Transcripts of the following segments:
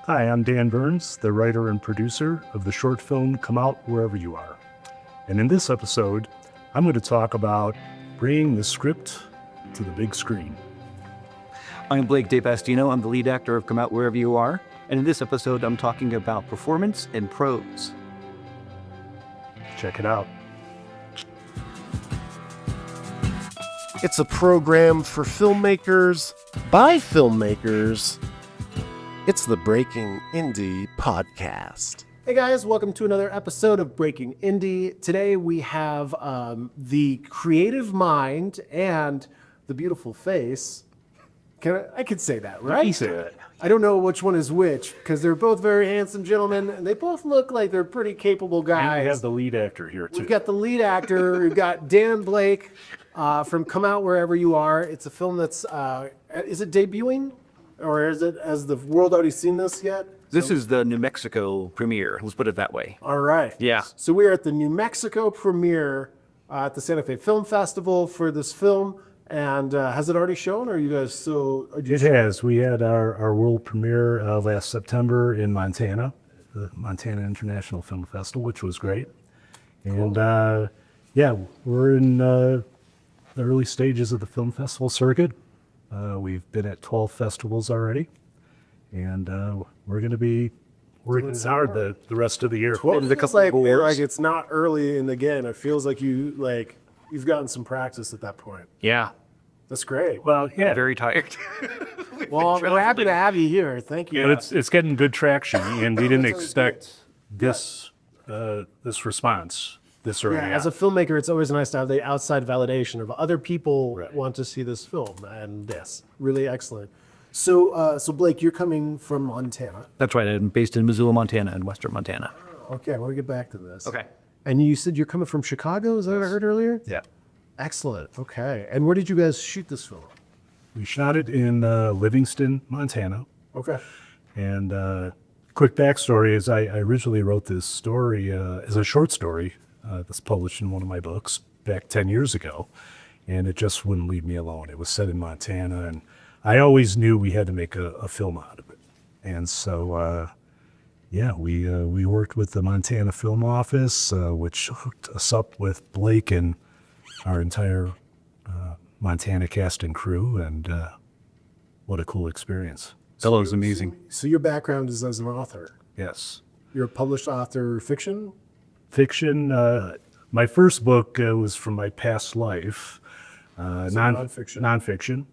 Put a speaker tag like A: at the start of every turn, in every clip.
A: Hi, I'm Dan Burns, the writer and producer of the short film Come Out Wherever You Are. And in this episode, I'm going to talk about bringing the script to the big screen.
B: I'm Blake Pastino. I'm the lead actor of Come Out Wherever You Are. And in this episode, I'm talking about performance and prose.
A: Check it out.
C: It's a program for filmmakers by filmmakers. It's the Breaking Indie Podcast.
D: Hey guys, welcome to another episode of Breaking Indie. Today we have the creative mind and the beautiful face. I could say that, right?
A: You say that.
D: I don't know which one is which because they're both very handsome gentlemen and they both look like they're pretty capable guys.
A: And we have the lead actor here too.
D: We've got the lead actor. We've got Dan Blake from Come Out Wherever You Are. It's a film that's, is it debuting? Or has the world already seen this yet?
B: This is the New Mexico premiere. Let's put it that way.
D: All right.
B: Yeah.
D: So we're at the New Mexico premiere at the Santa Fe Film Festival for this film. And has it already shown? Or are you guys still?
A: It has. We had our world premiere last September in Montana, the Montana International Film Festival, which was great. And we're in the early stages of the film festival circuit. We've been at 12 festivals already, and we're going to be working hard the rest of the year.
D: Well, it feels like it's not early, and again, it feels like you've gotten some practice at that point.
B: Yeah.
D: That's great.
A: Well, yeah,
B: Very tired.
D: Well, we're happy to have you here. Thank you.
A: but it's getting good traction, and we didn't expect this response this early.
D: Yeah, as a filmmaker, it's always nice to have the outside validation of other people want to see this film, and yes, really excellent. So, Blake, you're coming from Montana.
B: That's right. I'm based in Missoula, Montana, in western Montana.
D: Okay, I want to get back to this.
B: Okay.
D: And you said you're coming from Chicago, is that what I heard earlier?
A: Yeah.
D: Excellent. Okay. And where did you guys shoot this film?
A: We shot it in Livingston, Montana.
D: Okay.
A: And quick backstory is I originally wrote this story as a short story that's published in one of my books back 10 years ago, and it just wouldn't leave me alone. It was set in Montana, and I always knew we had to make a film out of it. And so, we worked with the Montana Film Office, which hooked us up with Blake and our entire Montana cast and crew, and what a cool experience.
B: Fellow is amazing.
D: So your background is as an author.
A: Yes.
D: You're a published author, fiction?
A: Fiction. My first book was from my past life,
D: nonfiction.
A: Nonfiction,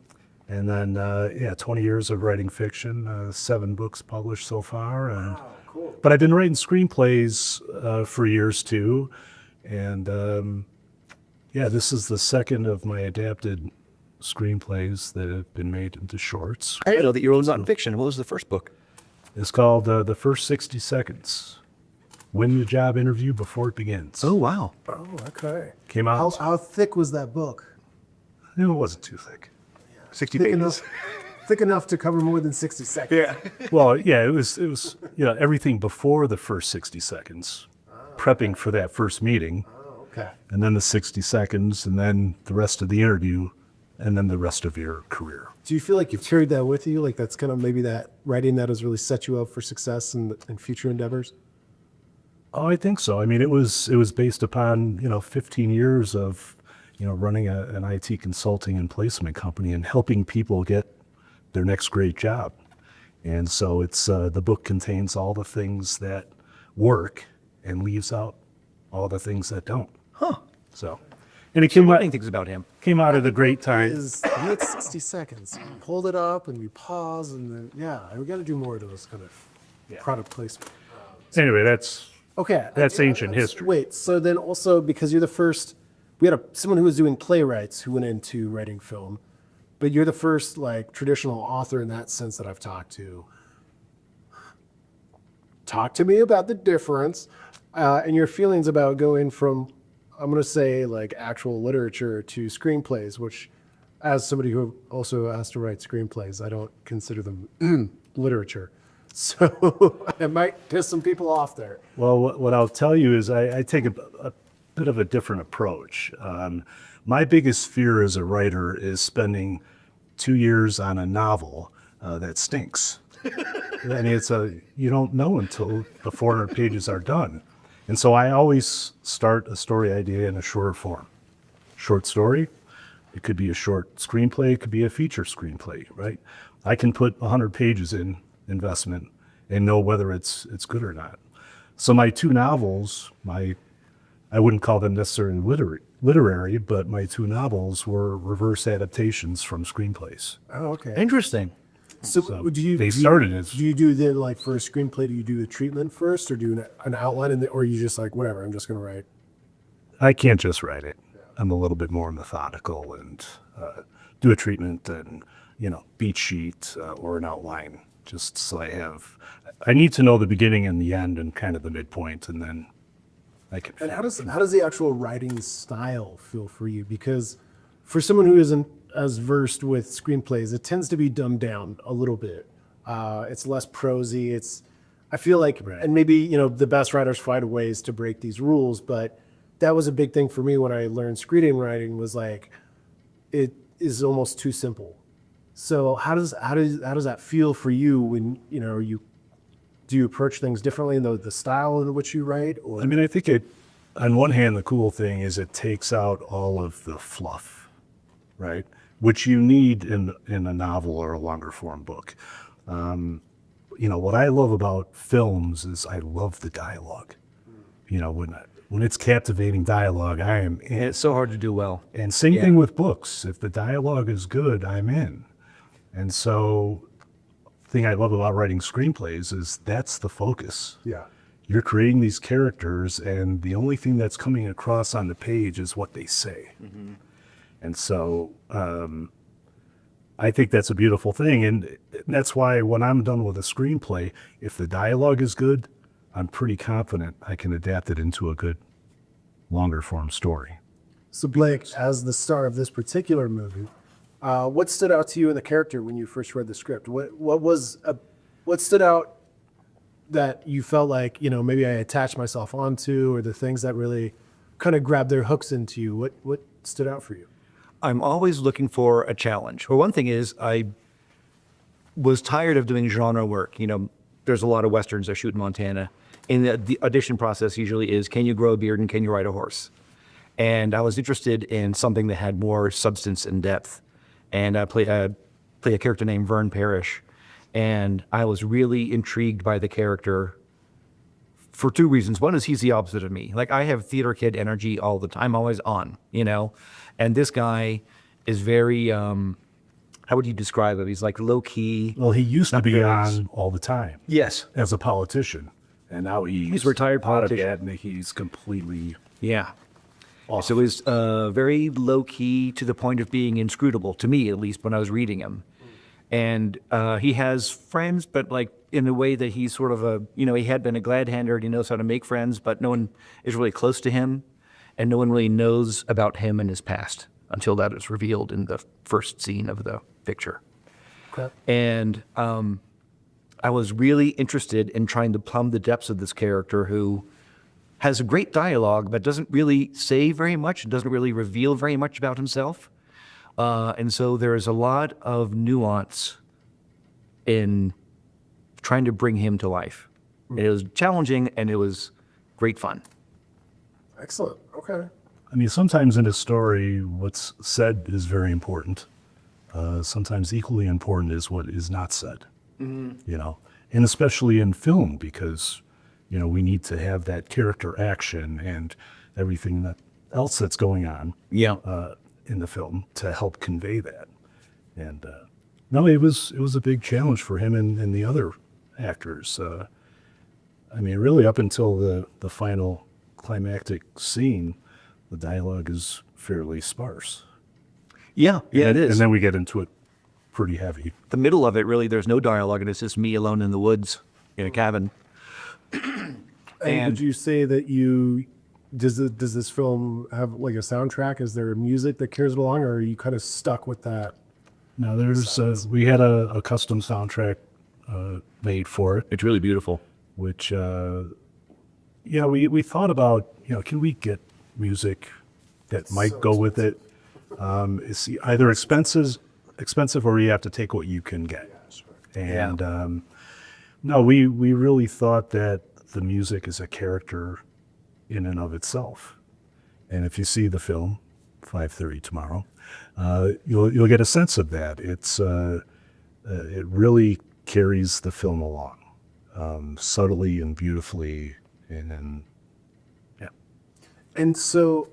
A: and then 20 years of writing fiction, 7 books published so far, and
D: Cool.
A: but I've been writing screenplays for years too, and this is the second of my adapted screenplays that have been made into shorts.
B: I know that you wrote nonfiction. What was the first book?
A: It's called The First 60 Seconds. Win the job interview before it begins.
B: Oh, wow.
D: Oh, okay.
A: Came out.
D: How thick was that book?
A: It wasn't too thick.
B: 60
D: Thick
B: pages.
D: enough, thick enough to cover more than 60 seconds.
B: Yeah.
A: Well, yeah, it was everything before the first 60 seconds, prepping for that first meeting,
D: Okay.
A: and then the 60 seconds, and then the rest of the interview, and then the rest of your career.
D: Do you feel like you've carried that with you? Like that's kind of maybe that writing that has really set you up for success in future endeavors?
A: Oh, I think so. I mean, it was based upon 15 years of running an IT consulting and placement company and helping people get their next great job. And so it's the book contains all the things that work and leaves out all the things that don't.
B: Huh.
A: So, and it came out
B: Things about him.
A: at a great time.
D: We had 60 seconds. We hold it up and we pause and then, we got to do more of those kind of product placement.
A: Anyway, that's
D: Okay.
A: ancient history.
D: Wait, so then also because you're the first, we had someone who was doing playwrights who went into writing film, but you're the first like traditional author in that sense that I've talked to. Talk to me about the difference and your feelings about going from, I'm going to say like actual literature to screenplays, which as somebody who also has to write screenplays, I don't consider them literature. So I might piss some people off there.
A: Well, what I'll tell you is I take a bit of a different approach. My biggest fear as a writer is spending 2 years on a novel that stinks. And you don't know until the 400 pages are done. And so I always start a story idea in a shorter form. Short story, it could be a short screenplay, it could be a feature screenplay, right? I can put 100 pages in investment and know whether it's good or not. So my two novels, I wouldn't call them necessarily literary, but my two novels were reverse adaptations from screenplays.
D: Oh, okay.
B: Interesting.
D: So,
A: So
D: do you
A: they started as
D: do you do then like for a screenplay? Do you do a treatment first, or do an outline, or you just like whatever? I'm just gonna write.
A: I can't just write it. I'm a little bit more methodical and do a treatment and beat sheet or an outline, just so I need to know the beginning and the end and kind of the midpoint, and then I can.
D: And how does the actual writing style feel for you? Because for someone who isn't as versed with screenplays, it tends to be dumbed down a little bit. It's less prosy. I feel like, and maybe the best writers find ways to break these rules, but that was a big thing for me when I learned screenwriting. Was like, it is almost too simple. So how does that feel for you when do you approach things differently in the style in which you write? Or
A: I mean, I think on one hand, the cool thing is it takes out all of the fluff, right? Which you need in a novel or a longer form book. What I love about films is I love the dialogue. When it's captivating dialogue, I am in.
B: It's so hard to do well.
A: And same thing with books. If the dialogue is good, I'm in. And so the thing I love about writing screenplays is that's the focus.
D: yeah,
A: You're creating these characters, and the only thing that's coming across on the page is what they say. Mm-hmm. And so I think that's a beautiful thing. And that's why when I'm done with a screenplay, if the dialogue is good, I'm pretty confident I can adapt it into a good longer form story.
D: So Blake, as the star of this particular movie, what stood out to you in the character when you first read the script? What stood out that you felt like maybe I attached myself onto, or the things that really kind of grabbed their hooks into you? What stood out for you?
B: I'm always looking for a challenge. Well, one thing is I was tired of doing genre work. There's a lot of Westerns I shoot in Montana. And the audition process usually is, can you grow a beard and can you ride a horse? And I was interested in something that had more substance and depth. And I play a character named Vern Parrish. And I was really intrigued by the character for two reasons. One is he's the opposite of me. Like, I have theater kid energy all the time, always on, And this guy is very, how would you describe him? He's like low key.
A: Well, he used to be
B: very-
A: on all the time.
B: Yes.
A: As a politician. And now he's
B: a retired
A: out of
B: politician.
A: that, and he's completely
B: Yeah.
A: off.
B: So he's very low key to the point of being inscrutable, to me at least, when I was reading him. And he has friends, but like in a way that he's sort of he had been a glad hander and he knows how to make friends, but no one is really close to him. And no one really knows about him and his past until that is revealed in the first scene of the picture.
D: Okay.
B: And I was really interested in trying to plumb the depths of this character who has a great dialogue, but doesn't really say very much, doesn't really reveal very much about himself. And so there is a lot of nuance in trying to bring him to life. It was challenging and it was great fun.
D: Excellent. Okay.
A: I mean, sometimes in a story, what's said is very important. Sometimes equally important is what is not said. And especially in film, because we need to have that character action and everything else that's going on in the film to help convey that. And no, it was a big challenge for him and the other actors. I mean, really up until the final climactic scene, the dialogue is fairly sparse.
B: Yeah, it is.
A: And then we get into it pretty heavy.
B: The middle of it, really, there's no dialogue, and it's just me alone in the woods in a cabin.
D: And would you say that does this film have like a soundtrack? Is there music that carries it along, or are you kind of stuck with that?
A: Now, we had a custom soundtrack made for it,
B: It's really beautiful.
A: which, we thought about, can we get music that might go with it? It's either expensive or you have to take what you can get. And No, we really thought that the music is a character in and of itself. And if you see the film, 5:30 tomorrow, you'll get a sense of that. It really carries the film along, subtly and beautifully, and yeah.
D: And so,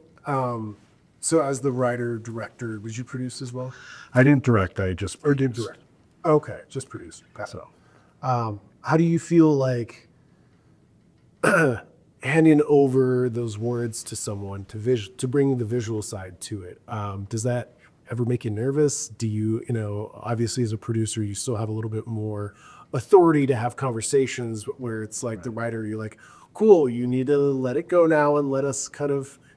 D: so as the writer director, would you produce as well?
A: I didn't direct. I just
D: Or did direct? Okay, just produce.
A: so.
D: How do you feel like handing over those words to someone to bring the visual side to it? Does that ever make you nervous? Do you, obviously as a producer, you still have a little bit more authority to have conversations where it's like the writer, you're like, cool, you need to let it go now and let us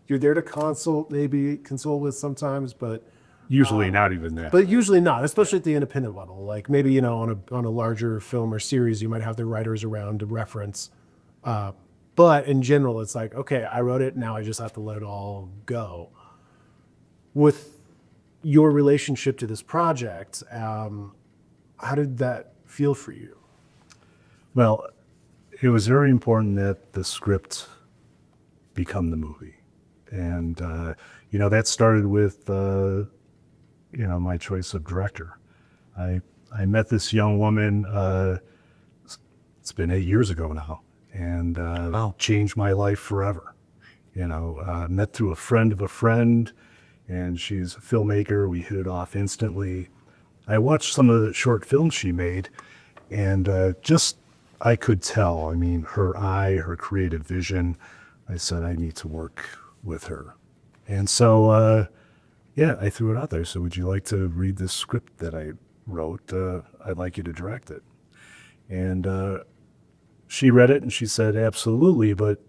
D: you're there to console with sometimes, but
A: Usually not even that.
D: but usually not, especially at the independent level. Like maybe, on a larger film or series, you might have the writers around to reference. But in general, it's like, okay, I wrote it, now I just have to let it all go. With your relationship to this project, how did that feel for you?
A: Well, it was very important that the script become the movie. And, that started with, my choice of director. I met this young woman, it's been 8 years ago now, and
B: Wow.
A: changed my life forever. Met through a friend of a friend, and she's a filmmaker. We hit it off instantly. I watched some of the short films she made, and I could tell, her eye, her creative vision. I said, I need to work with her. And so, I threw it out there. So would you like to read this script that I wrote? I'd like you to direct it. And she read it and she said, absolutely. But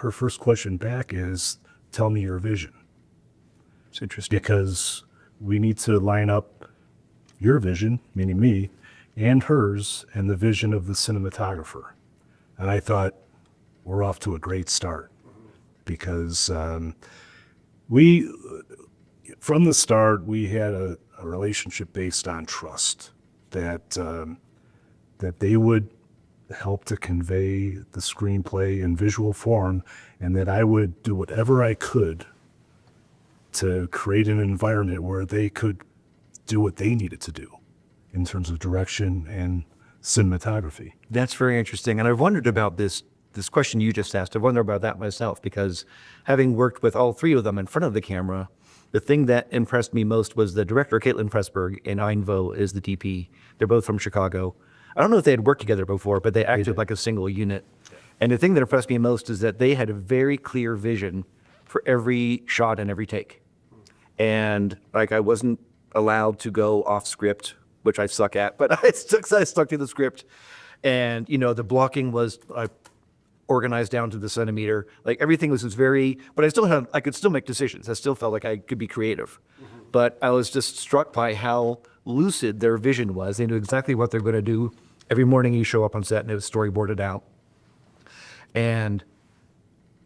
A: her first question back is, tell me your vision.
B: It's interesting.
A: Because we need to line up your vision, meaning me, and hers, and the vision of the cinematographer. And I thought, we're off to a great start. Because from the start, we had a relationship based on trust, that they would help to convey the screenplay in visual form, and that I would do whatever I could to create an environment where they could do what they needed to do in terms of direction and cinematography.
B: That's very interesting. And I've wondered about this question you just asked. I've wondered about that myself, because having worked with all three of them in front of the camera, the thing that impressed me most was the director, Caitlin Pressburg, and Ein Vo is the DP. They're both from Chicago. I don't know if they had worked together before, but they acted like a single unit. And the thing that impressed me most is that they had a very clear vision for every shot and every take. And I wasn't allowed to go off script, which I suck at, but I stuck to the script. And, the blocking was organized down to the centimeter. Everything was very, but I could still make decisions. I still felt like I could be creative. Mm-hmm. But I was just struck by how lucid their vision was. They knew exactly what they're going to do. Every morning you show up on set and it was storyboarded out. And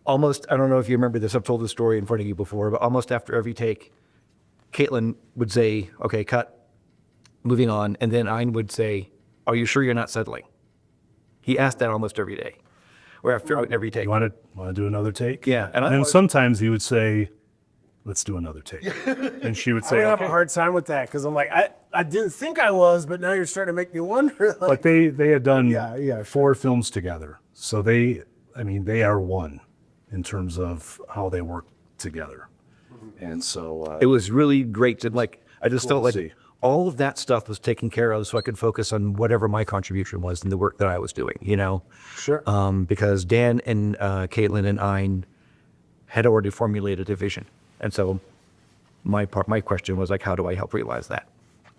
B: almost, I don't know if you remember this, I've told this story in front of you before, but almost after every take, Caitlin would say, okay, cut, moving on. And then Ein would say, are you sure you're not settling? He asked that almost every day, or after every take.
A: You want to do another take?
B: Yeah.
A: And then sometimes he would say, let's do another take. And she would
D: I
A: say,
D: would have
A: okay.
D: a hard time with that because I'm like, I didn't think I was, but now you're starting to make me wonder.
A: But they had done
D: Yeah.
A: 4 films together. So they are one in terms of how they work together. And so
B: It was really great to I just
A: Cool
B: felt
A: to
B: like
A: see.
B: all of that stuff was taken care of so I could focus on whatever my contribution was in the work that I was doing,
D: Sure.
B: because Dan and Caitlin and Ein had already formulated a vision. And so my question was how do I help realize that?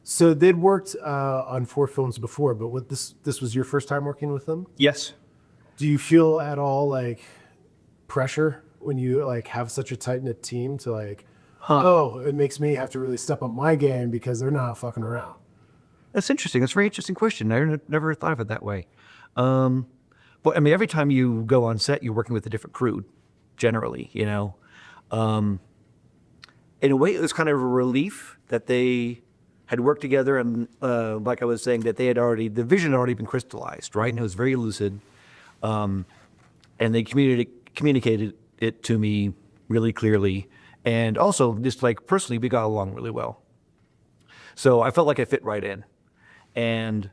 D: So they'd worked on 4 films before, but this was your first time working with them?
B: Yes.
D: Do you feel at all pressure when you have such a tight knit team to it makes me have to really step up my game because they're not fucking around?
B: That's interesting. That's a very interesting question. I never thought of it that way. But every time you go on set, you're working with a different crew, generally, In a way, it was kind of a relief that they had worked together, and like I was saying, that the vision had already been crystallized, right? And it was very lucid. And they communicated it to me really clearly. And also, just like personally, we got along really well. So I felt like I fit right in. And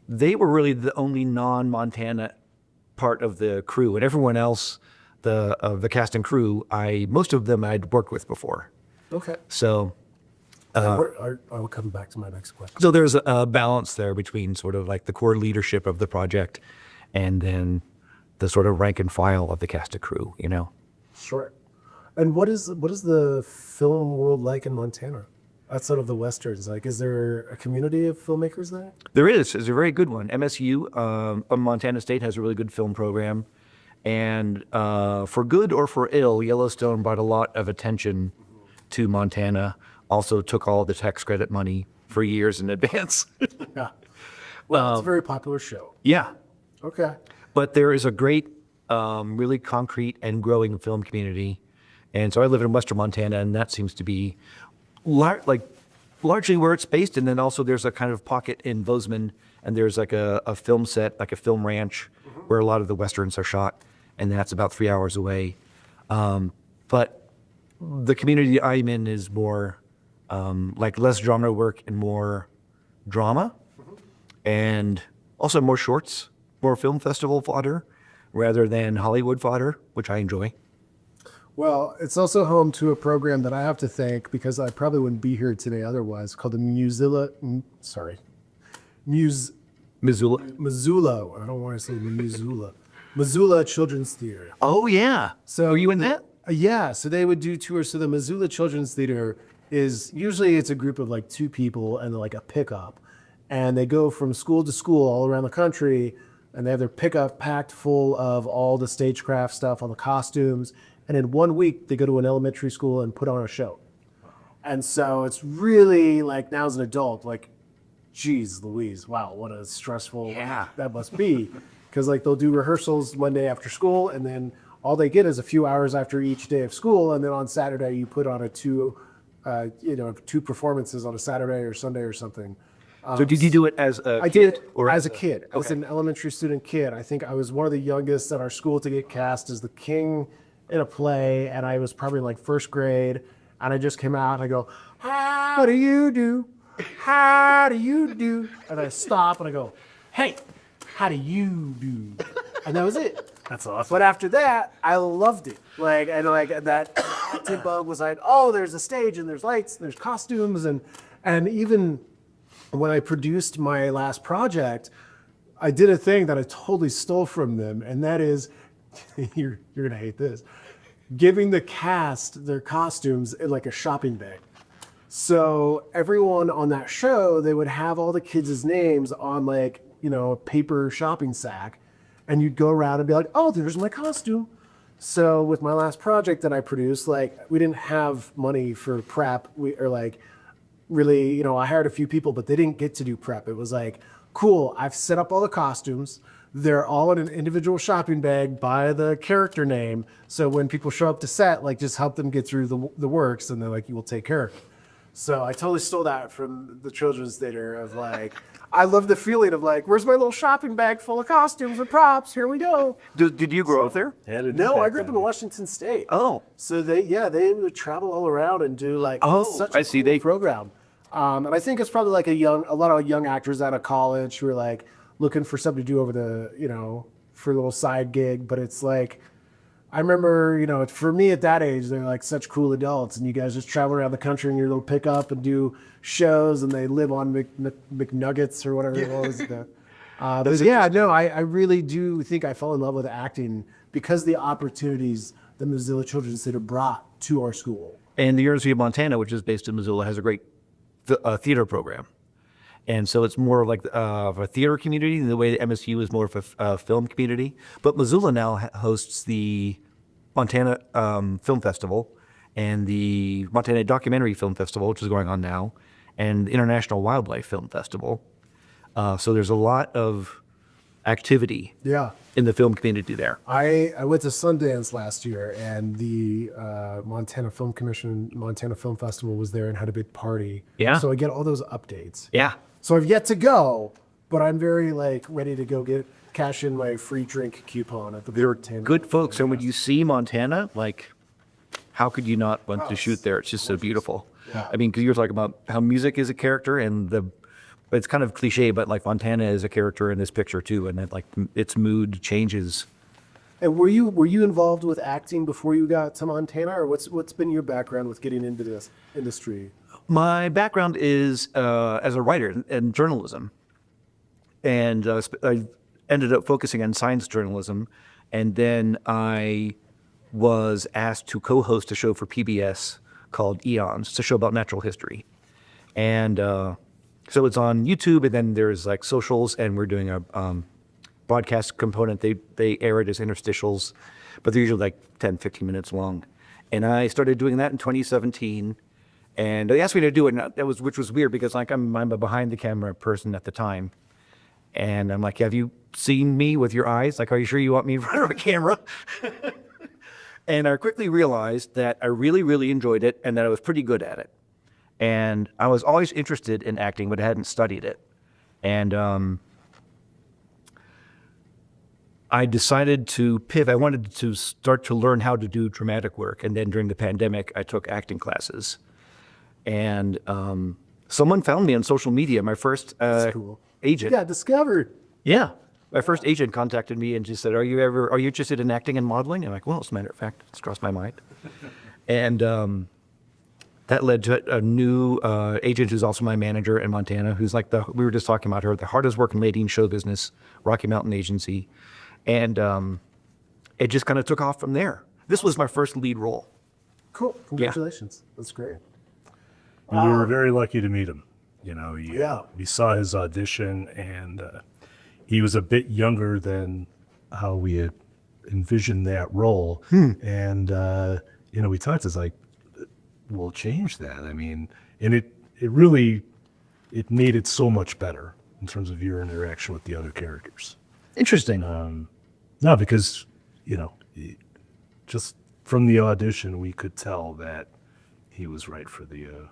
B: they were really the only non-Montana part of the crew. And everyone else, the cast and crew, most of them I'd worked with before.
D: Okay.
B: So
D: I'll come back to my next question.
B: So there's a balance there between sort of like the core leadership of the project and then the sort of rank and file of the cast and crew, you know?
D: Sure. And what is the film world like in Montana? Outside of the Westerns, like, is there a community of filmmakers there?
B: There is. It's a very good one. MSU, Montana State, has a really good film program. And for good or for ill, Yellowstone brought a lot of attention to Montana. Also took all the tax credit money for years in advance.
D: Yeah. Well, it's a very popular show.
B: Yeah.
D: Okay.
B: But there is a great, really concrete and growing film community. And so I live in Western Montana, and that seems to be largely where it's based. And then also there's a kind of pocket in Bozeman, and there's like a film set, like a film ranch, where a lot of the Westerns are shot. And that's about 3 hours away. But the community I'm in is more like less genre work and more drama, and also more shorts, more film festival fodder rather than Hollywood fodder, which I enjoy.
D: Well, it's also home to a program that I have to thank because I probably wouldn't be here today otherwise, called the Missoula. I don't want to say Missoula. Missoula Children's Theater.
B: Oh yeah.
D: So
B: Are you in that?
D: Yeah, so they would do tours. So the Missoula Children's Theater is usually it's a group of like 2 people and like a pickup, and they go from school to school all around the country, and they have their pickup packed full of all the stagecraft stuff, all the costumes, and in 1 week they go to an elementary school and put on a show. And so it's really like now as an adult, like, geez Louise, wow, what a stressful that must be, because like they'll do rehearsals Monday after school, and then all they get is a few hours after each day of school, and then on Saturday you put on two performances on a Saturday or Sunday or something.
B: So did you do it as a
D: I
B: kid?
D: did as a kid, as an elementary student kid. I think I was one of the youngest at our school to get cast as the king in a play, and I was probably like first grade, and I just came out and I go, how do you do? How do you do? And I stop and I go, hey, how do you do? And that was it.
A: That's awesome.
D: But after that, I loved it. Like, and like that acting bug was like, oh, there's a stage and there's lights and there's costumes, and even when I produced my last project, I did a thing that I totally stole from them, and that is, you're gonna hate this, giving the cast their costumes in like a shopping bag. So everyone on that show, they would have all the kids' names on like, a paper shopping sack, and you'd go around and be like, oh, there's my costume. So with my last project that I produced, like, we didn't have money for prep. I hired a few people, but they didn't get to do prep. It was like, cool, I've set up all the costumes. They're all in an individual shopping bag by the character name. So when people show up to set, like, just help them get through the works, and they're like, you will take care of it. So I totally stole that from the children's theater of like, I love the feeling of like, where's my little shopping bag full of costumes and props? Here we go.
B: Did you grow up there?
D: No, I grew up in Washington State.
B: Oh.
D: So they would travel all around and do like such a
B: I see.
D: cool program. And I think it's probably like a lot of young actors out of college who are like looking for something to do over for a little side gig. But it's like, I remember, for me at that age, they're like such cool adults, and you guys just travel around the country in your little pickup and do shows, and they live on McNuggets or whatever it was. I really do think I fell in love with acting because of the opportunities the Missoula Children's Theater brought to our school.
B: And the University of Montana, which is based in Missoula, has a great theater program. And so it's more like of a theater community the way the MSU is more of a film community. But Missoula now hosts the Montana Film Festival and the Montana Documentary Film Festival, which is going on now, and the International Wildlife Film Festival. So there's a lot of activity
D: Yeah.
B: in the film community there.
D: I went to Sundance last year, and the Montana Film Commission, Montana Film Festival was there and had a big party.
B: Yeah.
D: So I get all those updates.
B: Yeah.
D: So I've yet to go, but I'm very ready to go cash in my free drink coupon at the Montana.
B: Good folks. And when you see Montana, how could you not want to shoot there? It's just so beautiful.
D: Yeah.
B: I mean, because you're talking about how music is a character, and it's kind of cliche, but Montana is a character in this picture too, and that its mood changes.
D: And were you involved with acting before you got to Montana, or what's been your background with getting into this industry?
B: My background is as a writer in journalism, and I ended up focusing on science journalism, and then I was asked to co-host a show for PBS called Eons. It's a show about natural history, and so it's on YouTube, and then there's socials, and we're doing a broadcast component. They air it as interstitials, but they're usually 10, 15 minutes long. And I started doing that in 2017. And they asked me to do it, and which was weird because I'm a behind the camera person at the time. And I'm like, have you seen me with your eyes? Are you sure you want me in front of a camera? And I quickly realized that I really, really enjoyed it and that I was pretty good at it. And I was always interested in acting, but I hadn't studied it. And I decided to pivot. I wanted to start to learn how to do dramatic work. And then during the pandemic, I took acting classes. And someone found me on social media. My first
D: Cool.
B: agent.
D: Yeah, discovered.
B: Yeah. My first agent contacted me and she said, are you interested in acting and modeling? And I'm like, well, as a matter of fact, it's crossed my mind. And that led to a new agent who's also my manager in Montana, who's we were just talking about her, the hardest working lady in show business, Rocky Mountain Agency. And it just kind of took off from there. This was my first lead role.
D: Cool. Congratulations. That's great.
A: And we were very lucky to meet him.
D: Yeah.
A: We saw his audition, and he was a bit younger than how we had envisioned that role. And, we talked, it's we'll change that. I mean, and it really made it so much better in terms of your interaction with the other characters.
B: Interesting.
A: No, because, just from the audition, we could tell that he was right for the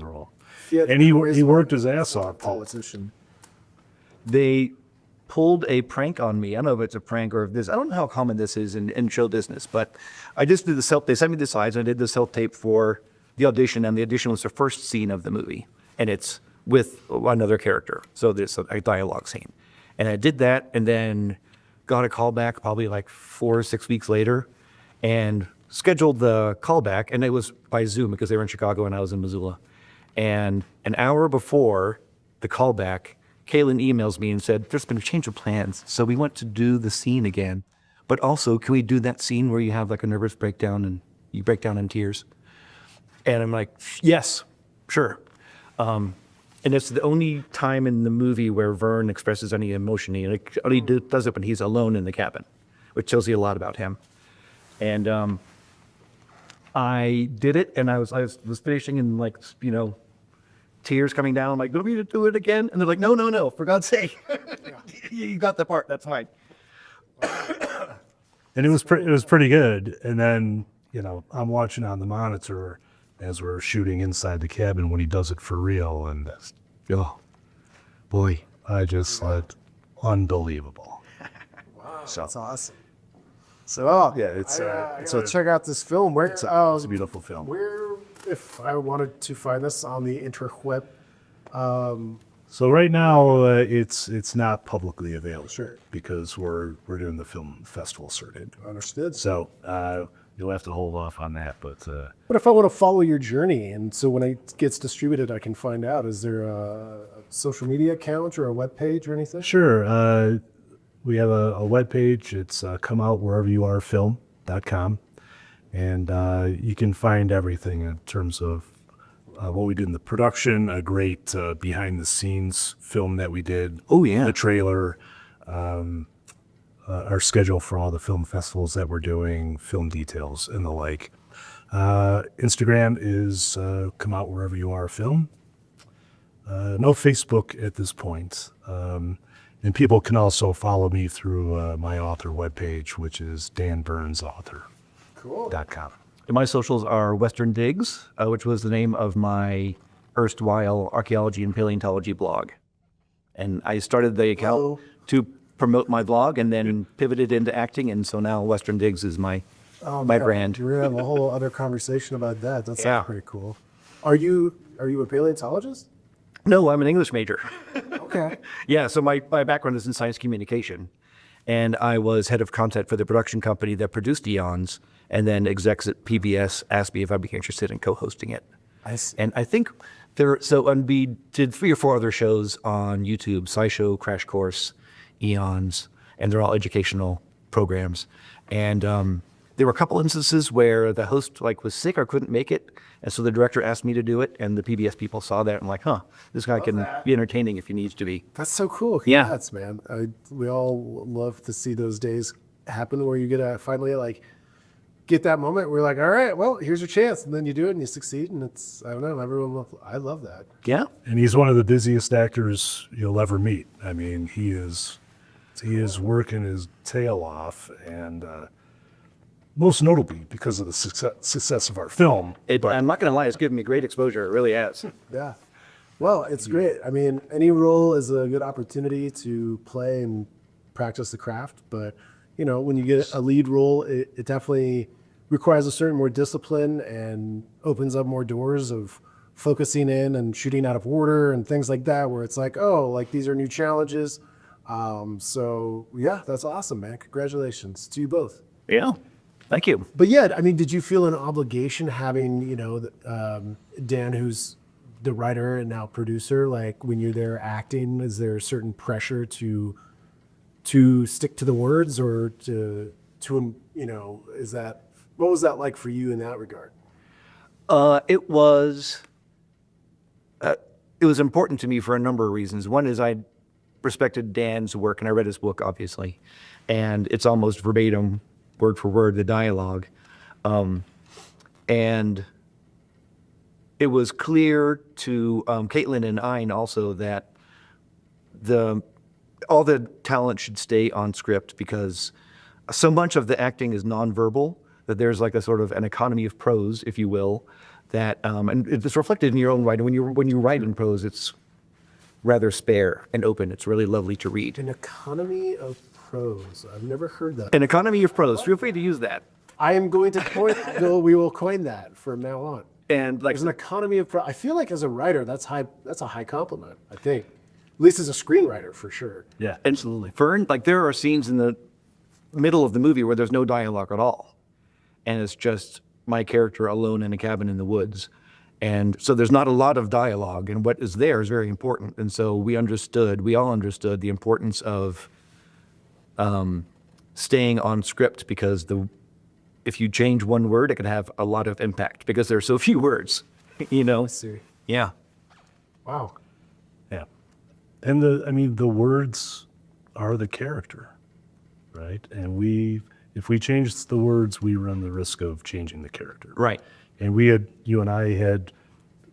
A: role.
D: Yeah,
A: And he worked his ass off.
D: Politician.
B: They pulled a prank on me. I don't know if it's a prank or if I don't know how common this is in show business, but I just did they sent me the slides, and I did the self-tape for the audition, and the audition was the first scene of the movie, and it's with another character. So there's a dialogue scene. And I did that, and then got a call back probably 4 or 6 weeks later, and scheduled the callback, and it was by Zoom because they were in Chicago and I was in Missoula. And an hour before the callback, Kaylin emails me and said, there's been a change of plans, so we want to do the scene again. But also, can we do that scene where you have a nervous breakdown and you break down in tears? And I'm like, yes, sure. And it's the only time in the movie where Vern expresses any emotion. He only does it when he's alone in the cabin, which tells you a lot about him. And I did it, and I was finishing, and tears coming down. I'm like, do we need to do it again? And they're like, no, for God's sake, you got the part. That's fine.
A: And it was pretty good. And then, I'm watching on the monitor as we're shooting inside the cabin when he does it for real. And oh, boy, I just thought, unbelievable.
D: Wow,
A: So-
D: that's awesome. So
A: Yeah, it's
D: so check out this film. Where
A: it's a beautiful film.
D: where if I wanted to find this on the interweb,
A: So right now, it's not publicly available.
D: Sure.
A: Because we're doing the film festival circuit.
D: understood.
A: So you'll have to hold off on that. But
D: But if I want to follow your journey, and so when it gets distributed, I can find out. Is there a social media account or a web page or anything?
A: sure, we have a webpage. It's comeoutwhereveryouarefilm.com. And you can find everything in terms of what we did in the production, a great behind-the-scenes film that we did.
B: Oh, yeah.
A: The trailer, our schedule for all the film festivals that we're doing, film details, and the like. Instagram is Come Out Wherever You Are Film. No Facebook at this point. And people can also follow me through my author webpage, which is danburnsauthor.com.
B: And my socials are Western Digs, which was the name of my erstwhile archaeology and paleontology blog. And I started the account to promote my blog and then pivoted into acting. And so now Western Digs is my brand.
D: We're gonna have a whole other conversation about that. That's
B: Yeah.
D: pretty cool. Are you a paleontologist?
B: No, I'm an English major.
D: Okay.
B: Yeah, so my background is in science communication. And I was head of content for the production company that produced Eons. And then execs at PBS asked me if I'd be interested in co-hosting it.
D: I see.
B: And I think and we did 3 or 4 other shows on YouTube: SciShow, Crash Course, Eons, and they're all educational programs. And there were a couple instances where the host was sick or couldn't make it, and so the director asked me to do it, and the PBS people saw that and this guy can be entertaining if he needs to be.
D: That's so cool.
B: Yeah.
D: Congrats, man. We all love to see those days happen where you get to finally get that moment where you're like, all right, well, here's your chance. And then you do it and you succeed. And I don't know, I love that.
B: Yeah.
A: And he's one of the busiest actors you'll ever meet. I mean, he is working his tail off, and most notably because of the success of our film.
B: I'm not going to lie, it's given me great exposure. It really has.
D: Yeah. Well, it's great. I mean, any role is a good opportunity to play and practice the craft. But, when you get a lead role, it definitely requires a certain more discipline and opens up more doors of focusing in and shooting out of order and things like that, where it's these are new challenges. So, yeah, that's awesome, man. Congratulations to you both.
B: Yeah. Thank you.
D: But yeah, I mean, did you feel an obligation having, Dan, who's the writer and now producer, when you're there acting, is there a certain pressure to stick to the words, or what was that like for you in that regard?
B: It was important to me for a number of reasons. One is I respected Dan's work, and I read his book, obviously, and it's almost verbatim, word for word, the dialogue. And it was clear to Caitlin and Ein also that all the talent should stay on script, because so much of the acting is nonverbal that there's a sort of an economy of prose, if you will, that and it's reflected in your own writing. When you write in prose, it's rather spare and open. It's really lovely to read.
D: An economy of prose. I've never heard that.
B: An economy of prose. Feel free to use that.
D: I am going to we will coin that from now on.
B: And
D: There's an economy of prose. I feel like as a writer, that's a high compliment, I think. At least as a screenwriter, for sure.
A: Yeah,
B: absolutely. Fern, there are scenes in the middle of the movie where there's no dialogue at all. And it's just my character alone in a cabin in the woods. And so there's not a lot of dialogue, and what is there is very important. And so we all understood the importance of staying on script, because if you change one word, it can have a lot of impact because there are so few words,
D: I see.
B: Yeah.
D: Wow.
A: yeah. And the words are the character, right? And if we change the words, we run the risk of changing the character.
B: Right.
A: And you and I had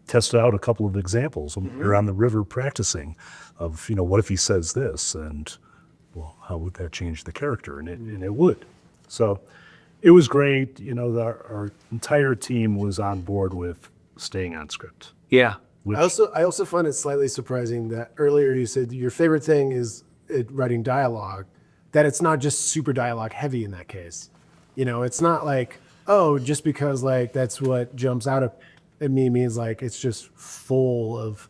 A: tested out a couple of examples when we were on the river practicing of, what if he says this, and well, how would that change the character? And it would. So it was great. Our entire team was on board with staying on script.
B: Yeah.
A: Which,
D: I also find it slightly surprising that earlier you said your favorite thing is writing dialogue, that it's not just super dialogue heavy in that case. It's not just because that's what jumps out at me means it's just full of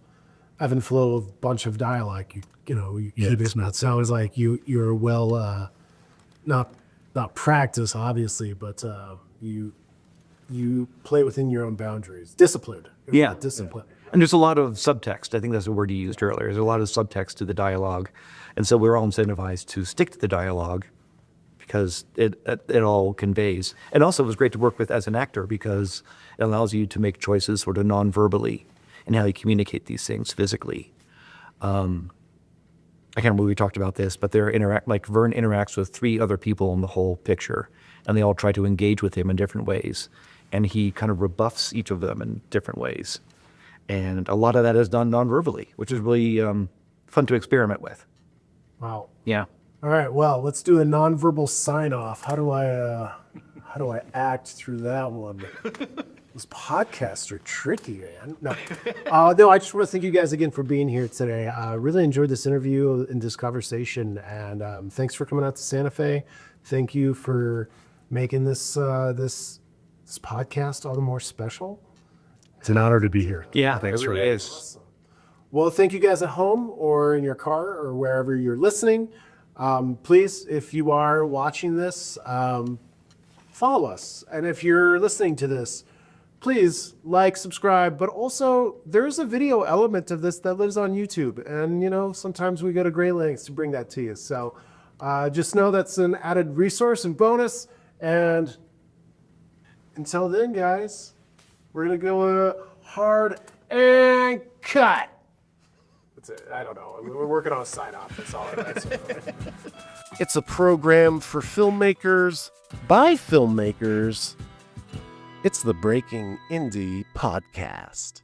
D: ebb and flow of bunch of dialogue. It's not. So it's you're well, not practice obviously, but you play within your own boundaries. Disciplined.
B: Yeah.
D: Discipline.
B: And there's a lot of subtext. I think that's the word you used earlier. There's a lot of subtext to the dialogue. And so we're all incentivized to stick to the dialogue because it all conveys. And also it was great to work with as an actor because it allows you to make choices sort of non-verbally and how you communicate these things physically. I can't remember if we talked about this, but Vern interacts with 3 other people in the whole picture, and they all try to engage with him in different ways. And he kind of rebuffs each of them in different ways. And a lot of that is done non-verbally, which is really fun to experiment with.
D: Wow.
B: Yeah.
D: All right. Well, let's do a nonverbal sign off. How do I act through that one? These podcasts are tricky, man. No, I just want to thank you guys again for being here today. I really enjoyed this interview and this conversation, and thanks for coming out to Santa Fe. Thank you for making this podcast all the more special.
A: It's an honor to be here.
B: Yeah.
A: Thanks
B: it
A: for
B: really
A: that.
B: is.
D: Well, thank you guys at home or in your car or wherever you're listening. Please, if you are watching this, follow us. And if you're listening to this, please like, subscribe. But also, there's a video element of this that lives on YouTube. And, sometimes we go to great lengths to bring that to you. So just know that's an added resource and bonus. And until then, guys, we're going to go hard and cut. That's it. I don't know. We're working on a sign off. That's all I got.
C: It's a program for filmmakers by filmmakers. It's the Breaking Indie Podcast.